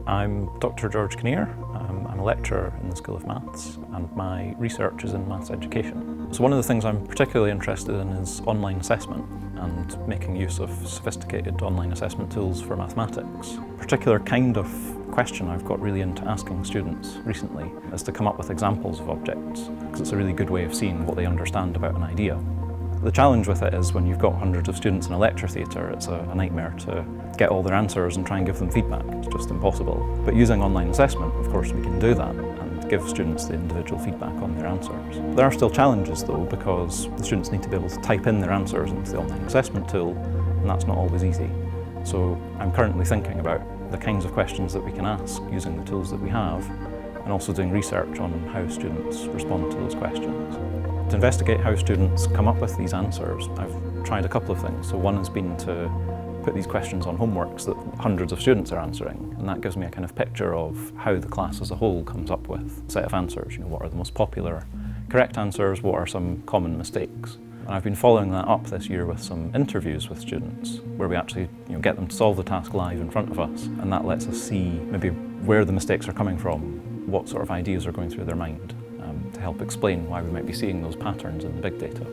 I'm Dr George Kinnear. I'm a lecturer in the School of Maths and my research is in maths education. So one of the things I'm particularly interested in is online assessment and making use of sophisticated online assessment tools for mathematics. A particular kind of question I've got really into asking students recently is to come up with examples of objects, because it's a really good way of seeing what they understand about an idea. The challenge with it is when you've got hundreds of students in a lecture theatre, it's a nightmare to get all their answers and try and give them feedback. It's just impossible. But using online assessment, of course, we can do that and give students the individual feedback on their answers. There are still challenges though, because the students need to be able to type in their answers into the online assessment tool, and that's not always easy. So I'm currently thinking about the kinds of questions that we can ask using the tools that we have, and also doing research on how students respond to those questions. To investigate how students come up with these answers, I've tried a couple of things. So one has been to put these questions on homeworks that hundreds of students are answering, and that gives me a kind of picture of how the class as a whole comes up with a set of answers. What are the most popular correct answers, what are some common mistakes? And I've been following that up this year with some interviews with students, where we actually get them to solve the task live in front of us, and that lets us see maybe where the mistakes are coming from, what sort of ideas are going through their mind, to help explain why we might be seeing those patterns in the big data.